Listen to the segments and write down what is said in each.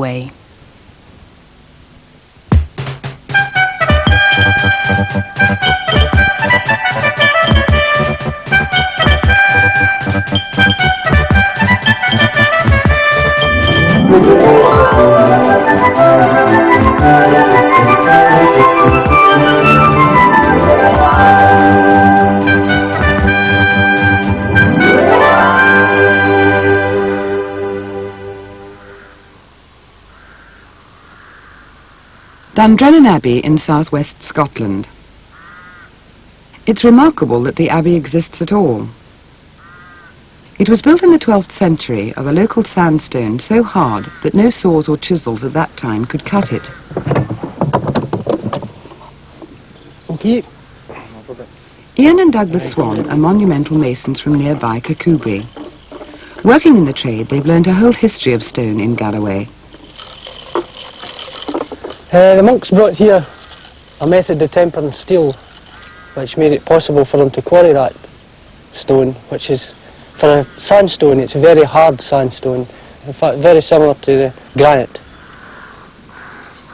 Galloway. Dundrennan Abbey in southwest Scotland. It's remarkable that the abbey exists at all. It was built in the 12th century of a local sandstone so hard that no saws or chisels at that time could cut it. Okay. Ian and Douglas Swan are monumental masons from nearby Kirkcudbright. Working in the trade, they've learned a whole history of stone in Galloway. The monks brought here a method of tempering steel which made it possible for them to quarry that stone, which is, for a sandstone, it's a very hard sandstone, in fact very similar to the granite.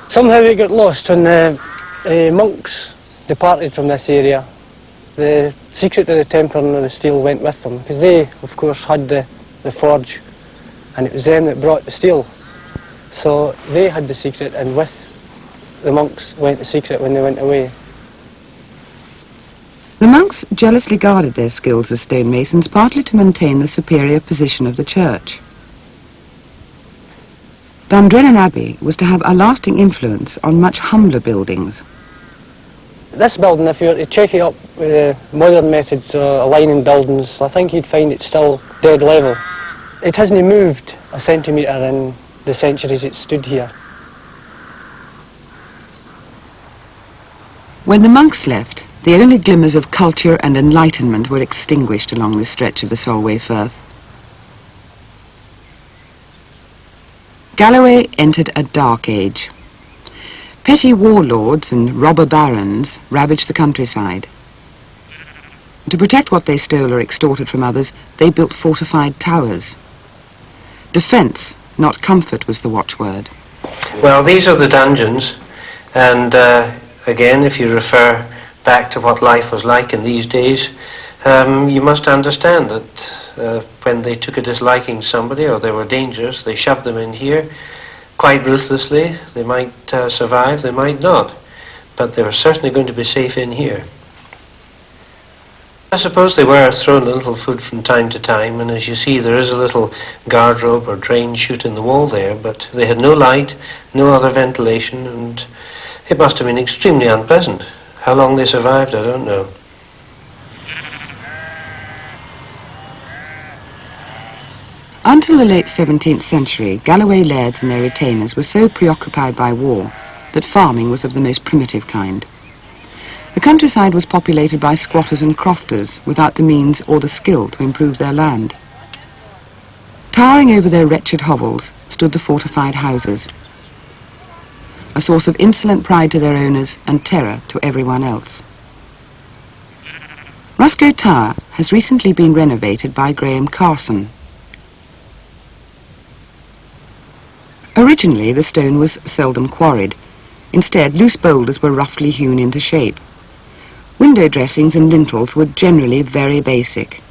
Somehow it got lost when the monks departed from this area. The secret of the tempering of the steel went with them, because they, of course, had the forge, and it was them that brought the steel. So they had the secret, and with the monks went the secret when they went away. The monks jealously guarded their skills as stonemasons, partly to maintain the superior position of the church. Dundrennan Abbey was to have a lasting influence on much humbler buildings. This building, if you were to check it up with modern methods of aligning buildings, I think you'd find it still dead level. It hasn't moved a centimetre in the centuries it stood here. When the monks left, the only glimmers of culture and enlightenment were extinguished along this stretch of the Solway Firth. Galloway entered a dark age. Petty warlords and robber barons ravaged the countryside. To protect what they stole or extorted from others, they built fortified towers. Defence, not comfort, was the watchword. Well, these are the dungeons, and again, if you refer back to what life was like in these days, you must understand that when they took a disliking to somebody or they were dangerous, they shoved them in here quite ruthlessly. They might survive, they might not, but they were certainly going to be safe in here. I suppose they were thrown a little food from time to time, and as you see, there is a little guard-rope or drain chute in the wall there, but they had no light, no other ventilation, and it must have been extremely unpleasant. How long they survived, I don't know. Until the late 17th century, Galloway lairds and their retainers were so preoccupied by war that farming was of the most primitive kind. The countryside was populated by squatters and crofters without the means or the skill to improve their land. Towering over their wretched hovels stood the fortified houses, a source of insolent pride to their owners and terror to everyone else. Ruscoe Tower has recently been renovated by Graham Carson. Originally, the stone was seldom quarried. Instead, loose boulders were roughly hewn into shape. Window dressings and lintels were generally very basic.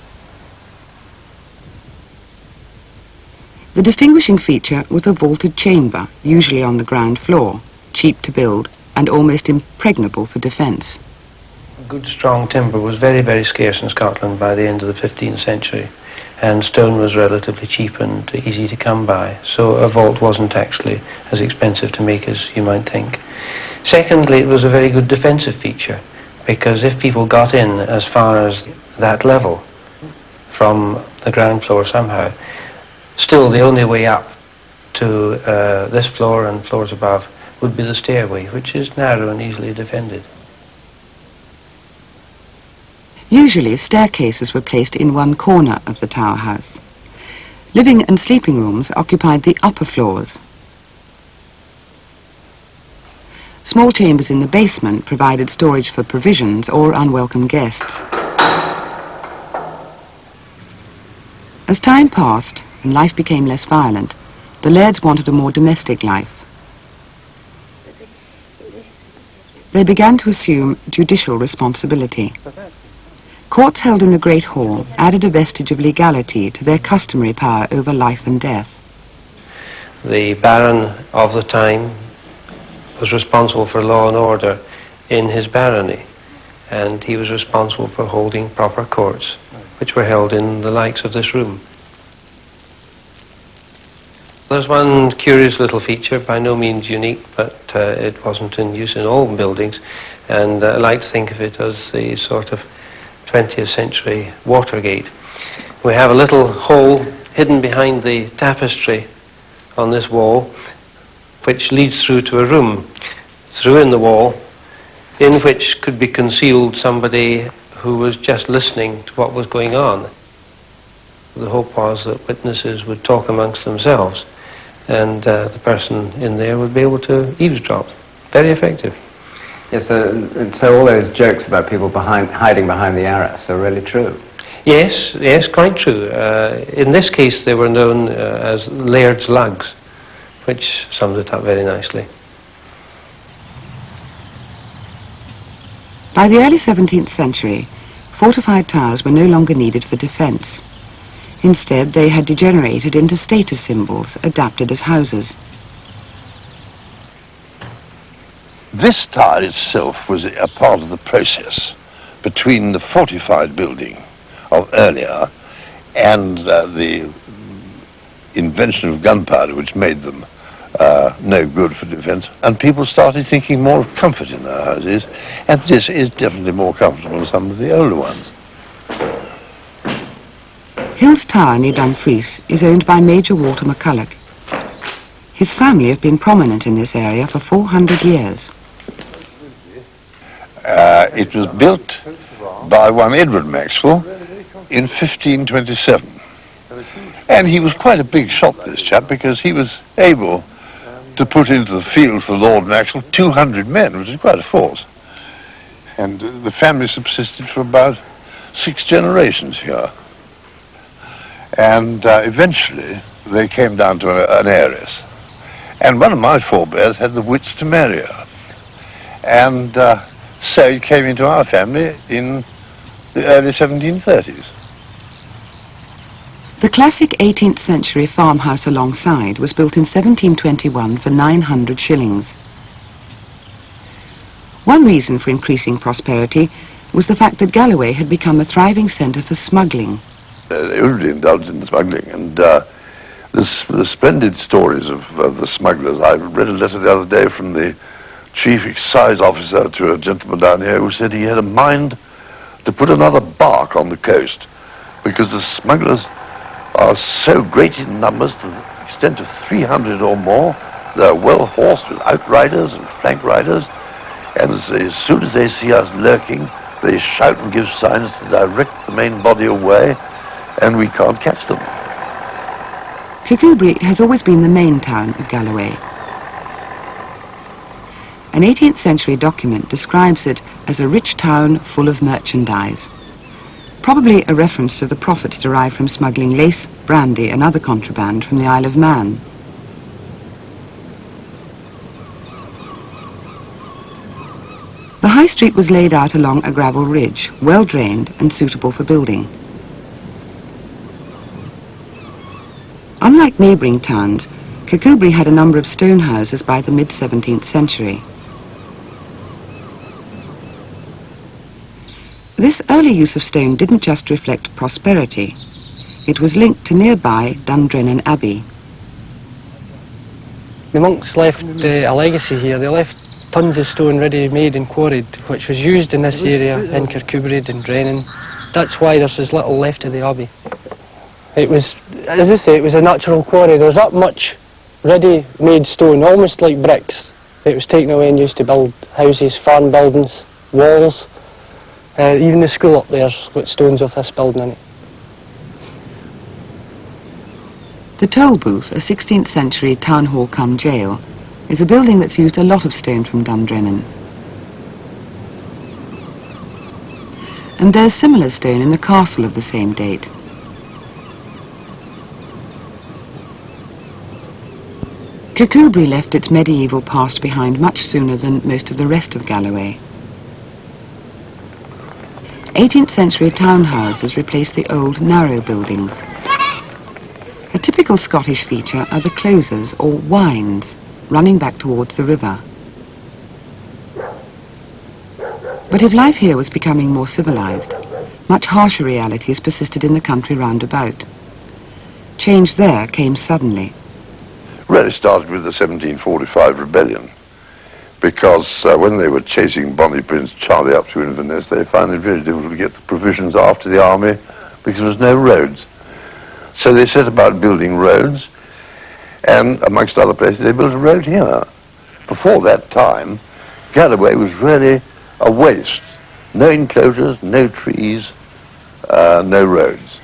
The distinguishing feature was a vaulted chamber, usually on the ground floor, cheap to build and almost impregnable for defence. Good strong timber was very, very scarce in Scotland by the end of the 15th century, and stone was relatively cheap and easy to come by, so a vault wasn't actually as expensive to make as you might think. Secondly, it was a very good defensive feature, because if people got in as far as that level from the ground floor somehow, still the only way up to this floor and floors above would be the stairway, which is narrow and easily defended. Usually, staircases were placed in one corner of the tower house. Living and sleeping rooms occupied the upper floors. Small chambers in the basement provided storage for provisions or unwelcome guests. As time passed and life became less violent, the lairds wanted a more domestic life. They began to assume judicial responsibility. Courts held in the Great Hall added a vestige of legality to their customary power over life and death. The Baron of the time was responsible for law and order in his barony, and he was responsible for holding proper courts, which were held in the likes of this room. There's one curious little feature, by no means unique, but it wasn't in use in all buildings, and I like to think of it as the sort of 20th century Watergate. We have a little hole hidden behind the tapestry on this wall, which leads through to a room, through in the wall, in which could be concealed somebody who was just listening to what was going on. The hope was that witnesses would talk amongst themselves, and the person in there would be able to eavesdrop. Very effective. Yes, so all those jokes about people hiding behind the arras are really true. Yes, yes, quite true. In this case, they were known as laird's lugs, which sums it up very nicely. By the early 17th century, fortified towers were no longer needed for defence. Instead, they had degenerated into status symbols adapted as houses. This tower itself was a part of the process between the fortified building of earlier and the invention of gunpowder, which made them no good for defence, and people started thinking more of comfort in their houses, and this is definitely more comfortable than some of the older ones. Hill's Tower near Dumfries is owned by Major Walter McCulloch. His family have been prominent in this area for 400 years. It was built by one Edward Maxwell in 1527. And he was quite a big shot, this chap, because he was able to put into the field for Lord Maxwell 200 men, which is quite a force. And the family subsisted for about 6 generations here. And eventually they came down to an heiress. And one of my forebears had the wits to marry her. And so he came into our family in the early 1730s. The classic 18th century farmhouse alongside was built in 1721 for 900 shillings. One reason for increasing prosperity was the fact that Galloway had become a thriving centre for smuggling. They really indulged in smuggling, and the splendid stories of the smugglers. I read a letter the other day from the chief excise officer to a gentleman down here who said he had a mind to put another bark on the coast because the smugglers are so great in numbers to the extent of 300 or more. They're well horsed with outriders and flank riders, and as soon as they see us lurking, they shout and give signs to direct the main body away, and we can't catch them. Kirkcudbright has always been the main town of Galloway. An 18th century document describes it as a rich town full of merchandise, probably a reference to the profits derived from smuggling lace, brandy and other contraband from the Isle of Man. The high street was laid out along a gravel ridge, well drained and suitable for building. Unlike neighbouring towns, Kirkcudbright had a number of stone houses by the mid-17th century. This early use of stone didn't just reflect prosperity. It was linked to nearby Dundrennan Abbey. The monks left a legacy here. They left tons of stone ready-made and quarried, which was used in this area in Kirkcudbright and Drennan. That's why there's as little left of the abbey. It was, as I say, it was a natural quarry. There's that much ready-made stone, almost like bricks. It was taken away and used to build houses, farm buildings, walls. Even the school up there's got stones of this building in it. The toll booth, a 16th century town hall cum jail, is a building that's used a lot of stone from Dundrennan. And there's similar stone in the castle of the same date. Kirkcudbright left its medieval past behind much sooner than most of the rest of Galloway. 18th century townhouses replaced the old narrow buildings. A typical Scottish feature are the closes or wynds running back towards the river. But if life here was becoming more civilized, much harsher realities persisted in the country round about. Change there came suddenly. Really started with the 1745 rebellion, because when they were chasing Bonnie Prince Charlie up to Inverness, they found it very difficult to get the provisions after the army because there was no roads. So they set about building roads, and amongst other places they built a road here. Before that time, Galloway was really a waste. No enclosures, no trees, no roads.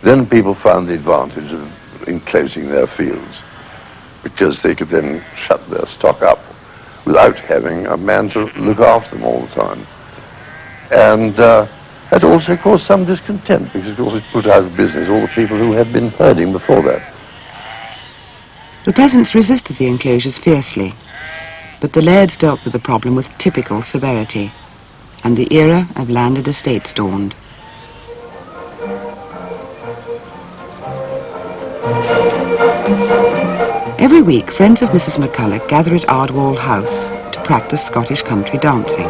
Then people found the advantage of enclosing their fields, because they could then shut their stock up without having a man to look after them all the time. And that also caused some discontent, because of course it put out of business all the people who had been herding before that. The peasants resisted the enclosures fiercely, but the lairds dealt with the problem with typical severity, and the era of landed estates dawned. Every week, friends of Mrs. McCulloch gather at Ardwall House to practice Scottish country dancing.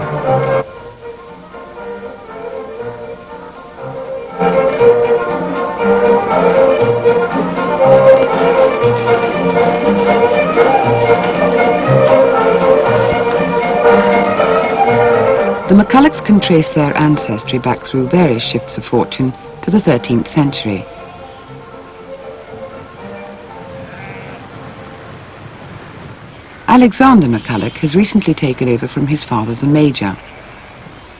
The McCullochs can trace their ancestry back through various shifts of fortune to the 13th century. Alexander McCulloch has recently taken over from his father, the Major.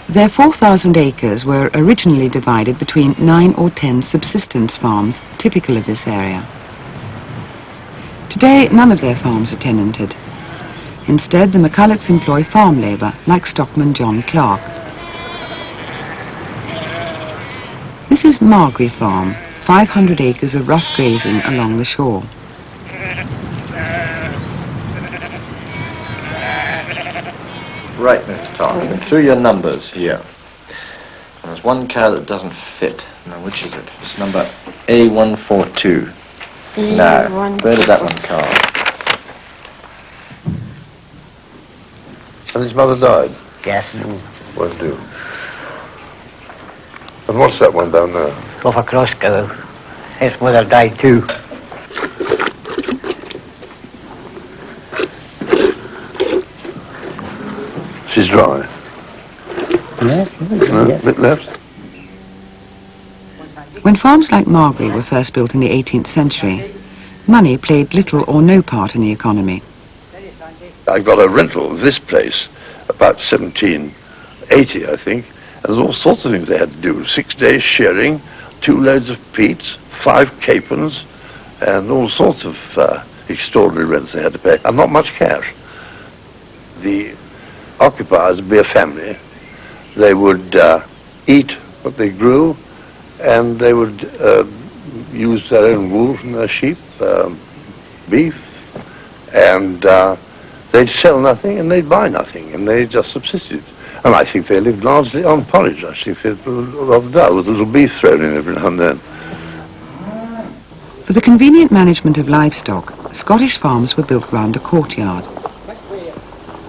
Their 4,000 acres were originally divided between 9 or 10 subsistence farms, typical of this area. Today, none of their farms are tenanted. Instead, the McCullochs employ farm labour, like stockman John Clark. This is Margery Farm, 500 acres of rough grazing along the shore. Right, Mr. Todd, I've through your numbers here. And there's one car that doesn't fit. Now, which is it? It's number A142. Now, where did that one car? And his mother died? Yes. Won't do. And what's that one down there? Off across go. His mother died too. She's dry. Yes, No, a bit left. When farms like Margery were first built in the 18th century, money played little or no part in the economy. I got a rental of this place about 1780, I think, and there's all sorts of things they had to do. 6 days shearing, 2 loads of peats, 5 capons, and all sorts of extraordinary rents they had to pay, and not much cash. The occupiers would be a family. They would eat what they grew, and they would use their own wool from their sheep, beef, and they'd sell nothing and they'd buy nothing, and they just subsisted. And I think they lived largely on porridge. I think they'd rather dull with a little beef thrown in every now and then. For the convenient management of livestock, Scottish farms were built round a courtyard.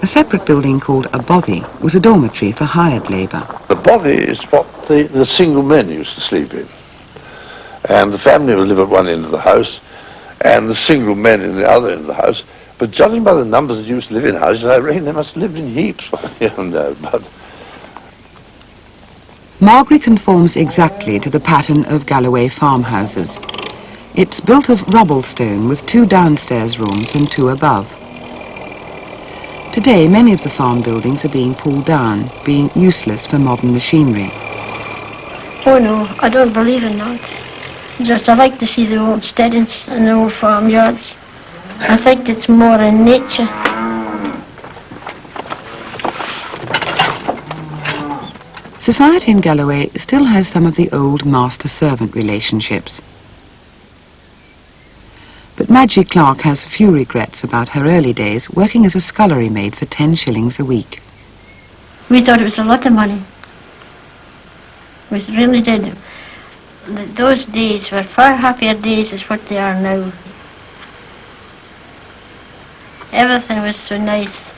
A separate building called a bothy was a dormitory for hired labour. The bothy is what the single men used to sleep in. And the family would live at one end of the house, and the single men in the other end of the house. But judging by the numbers that used to live in houses, I reckon they must have lived in heaps. But Margery conforms exactly to the pattern of Galloway farmhouses. It's built of rubble stone with 2 downstairs rooms and 2 above. Today, many of the farm buildings are being pulled down, being useless for modern machinery. Oh no, I don't believe in that. Just I like to see the old steadings and the old farmyards. I think it's more in nature. Society in Galloway still has some of the old master-servant relationships. But Madgie Clark has few regrets about her early days working as a scullery maid for 10 shillings a week. We thought it was a lot of money. We really did. Those days were far happier days as what they are now. Everything was so nice.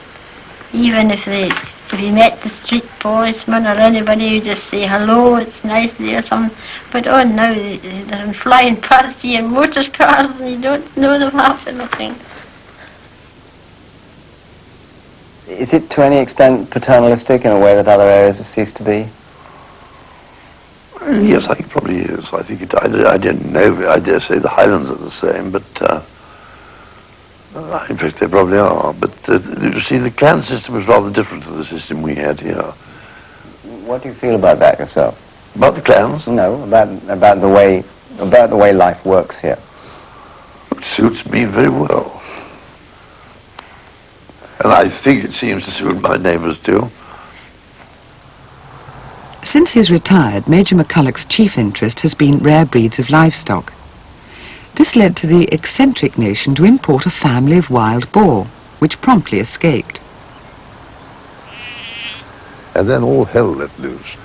Even if you met the street policeman or anybody, you just say hello, it's nice there or something. But oh, now they're flying past you in motor cars and you don't know them half of nothing. Is it to any extent paternalistic in a way that other areas have ceased to be? Yes, I think it probably is. I think I don't know. I dare say the Highlands are the same, but in fact they probably are. But you see, the clan system was rather different to the system we had here. What do you feel about that yourself? About the clans? No, about the way life works here. It suits me very well, and I think it seems to suit my neighbours too. Since he's retired, Major McCulloch's chief interest has been rare breeds of livestock. This led to the eccentric notion to import a family of wild boar, which promptly escaped. And then all hell let loose.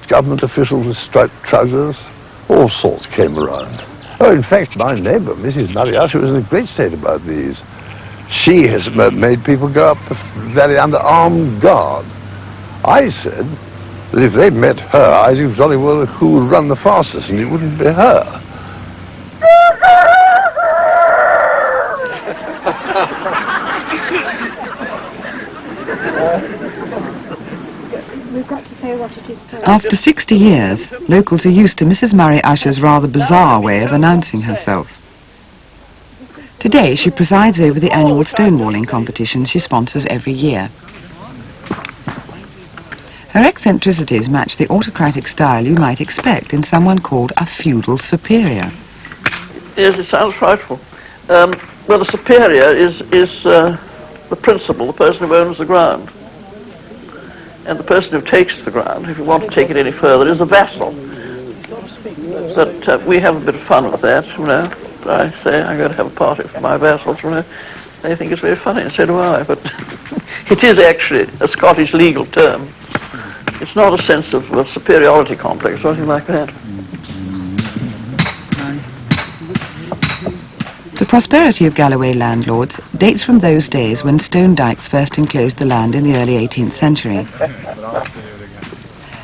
Government officials with striped trousers, all sorts came around. Oh, in fact, my neighbour, Mrs. Mariasha, was in a great state about these. She has made people go up the valley under armed guard. I said that if they met her, I knew jolly well who would run the fastest, and it wouldn't be her. We've got to say what it is first. After 60 years, locals are used to Mrs. Murray Usher's rather bizarre way of announcing herself. Today, she presides over the annual stonewalling competition she sponsors every year. Her eccentricities match the autocratic style you might expect in someone called a feudal superior. Yes, it sounds frightful. Well, the superior is the principal, the person who owns the ground. And the person who takes the ground, if you want to take it any further, is the vassal. But we have a bit of fun with that, you know. I say I'm going to have a party for my vassals, you know. They think it's very funny, and so do I. But it is actually a Scottish legal term. It's not a sense of a superiority complex or anything like that. The prosperity of Galloway landlords dates from those days when stone dykes first enclosed the land in the early 18th century.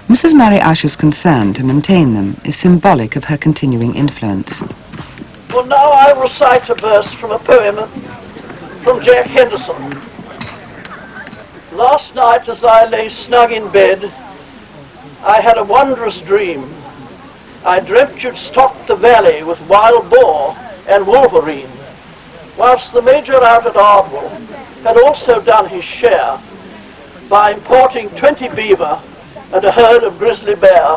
Mrs. Murray Usher's concern to maintain them is symbolic of her continuing influence. Well, now I recite a verse from a poem from Jack Henderson. Last night as I lay snug in bed, I had a wondrous dream. I dreamt you'd stocked the valley with wild boar and wolverine, whilst the major out at Ardwell had also done his share by importing 20 beaver and a herd of grizzly bear.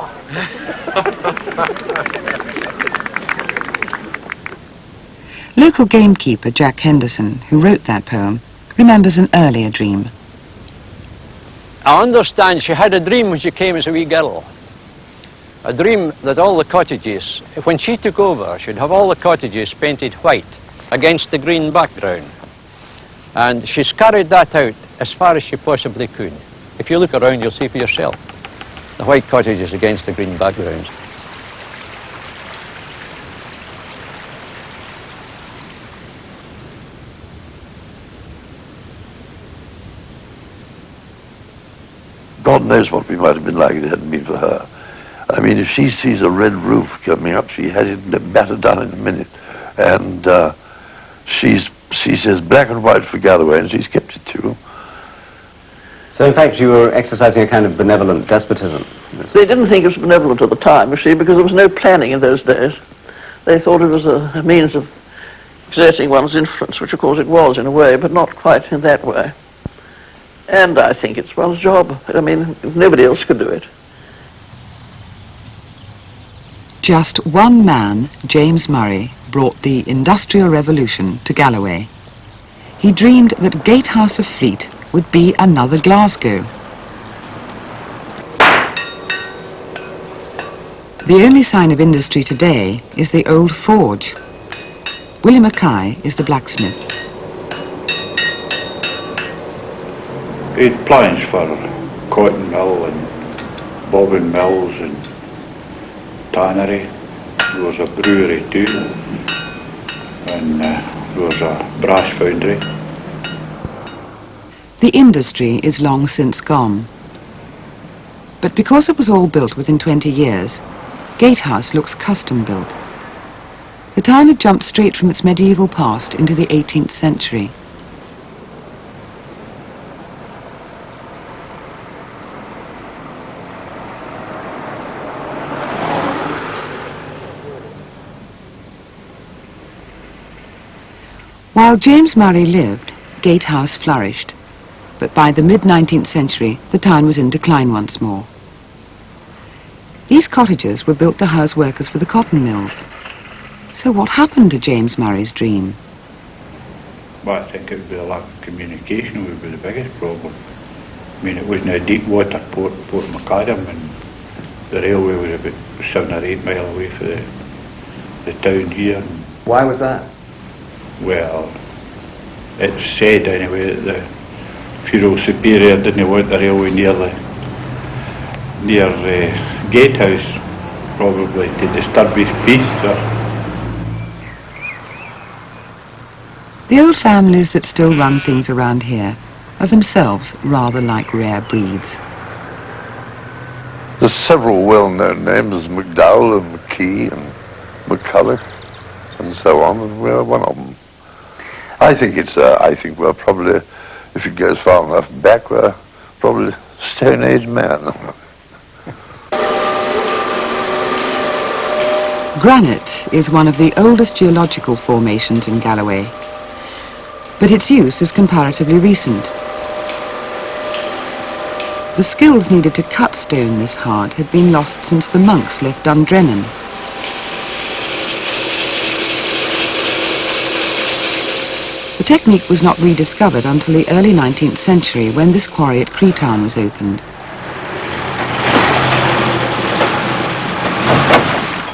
Local gamekeeper Jack Henderson, who wrote that poem, remembers an earlier dream. I understand she had a dream when she came as a wee girl. A dream that all the cottages, when she took over, she'd have all the cottages painted white against the green background. And she's carried that out as far as she possibly could. If you look around, you'll see for yourself the white cottages against the green backgrounds. God knows what we might have been like if it hadn't been for her. I mean, if she sees a red roof coming up, she has it battered down in a minute. And she says black and white for Galloway, and she's kept it too. So in fact you were exercising a kind of benevolent despotism? They didn't think it was benevolent at the time, you see, because there was no planning in those days. They thought it was a means of exerting one's influence, which of course it was in a way, but not quite in that way. And I think it's one's job. I mean, nobody else could do it. Just one man, James Murray, brought the Industrial Revolution to Galloway. He dreamed that Gatehouse of Fleet would be another Glasgow. The only sign of industry today is the old forge. Willie Mackay is the blacksmith. We had plans for cotton mill and bobbin mills and tannery. There was a brewery too, and there was a brass foundry. The industry is long since gone. But because it was all built within 20 years, Gatehouse looks custom built. The town had jumped straight from its medieval past into the 18th century. While James Murray lived, Gatehouse flourished. But by the mid-19th century, the town was in decline once more. These cottages were built to house workers for the cotton mills. So what happened to James Murray's dream? Well, I think it would be a lack of communication would be the biggest problem. I mean, it wasn't a deep water port Macadam, and the railway was about 7 or 8 miles away from the town here. Why was that? Well, it's said anyway that the feudal superior didn't want the railway near Gatehouse, probably to disturb his peace. The old families that still run things around here are themselves rather like rare breeds. There's several well-known names, McDowell and McKee and McCulloch and so on, and we're one of them. I think we're probably, if it goes far enough back, we're probably Stone Age man. Granite is one of the oldest geological formations in Galloway, but its use is comparatively recent. The skills needed to cut stone this hard had been lost since the monks left Dundrennan. The technique was not rediscovered until the early 19th century when this quarry at Creetown was opened.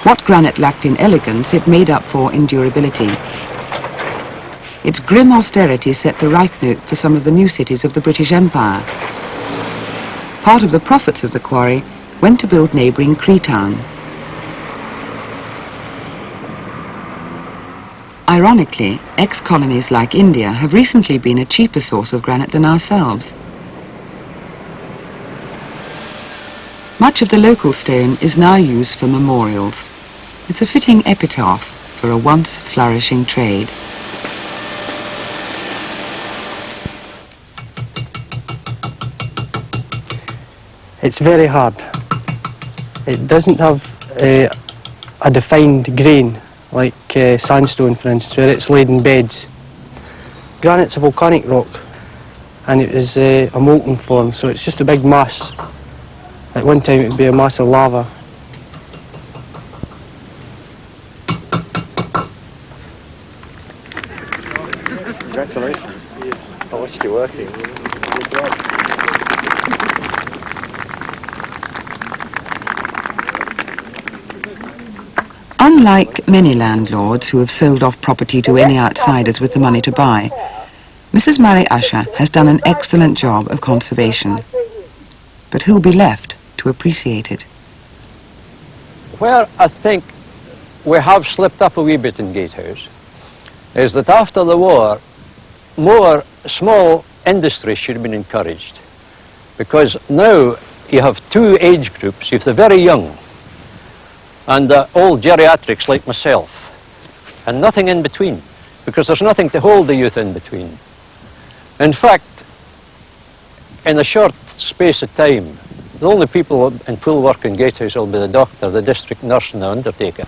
What granite lacked in elegance, it made up for in durability. Its grim austerity set the right note for some of the new cities of the British Empire. Part of the profits of the quarry went to build neighbouring Creetown. Ironically, ex-colonies like India have recently been a cheaper source of granite than ourselves. Much of the local stone is now used for memorials. It's a fitting epitaph for a once flourishing trade. It's very hard. It doesn't have a defined grain like sandstone, for instance, where it's laid in beds. Granite's a volcanic rock, and it is a molten form, so it's just a big mass. At one time it would be a mass of lava. Congratulations. I watched you working. Good job. Unlike many landlords who have sold off property to any outsiders with the money to buy, Mrs. Murray Usher has done an excellent job of conservation. But who'll be left to appreciate it? Where I think we have slipped up a wee bit in Gatehouse is that after the war, more small industries should have been encouraged. Because now you have two age groups. You have the very young and the old geriatrics like myself, and nothing in between, because there's nothing to hold the youth in between. In fact, in a short space of time, the only people in full work in Gatehouse will be the doctor, the district nurse and the undertaker.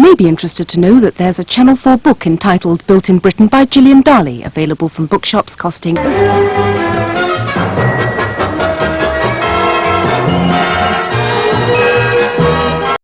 may be interested to know that there's a Channel 4 book entitled Built in Britain by Gillian Darley, available from bookshops costing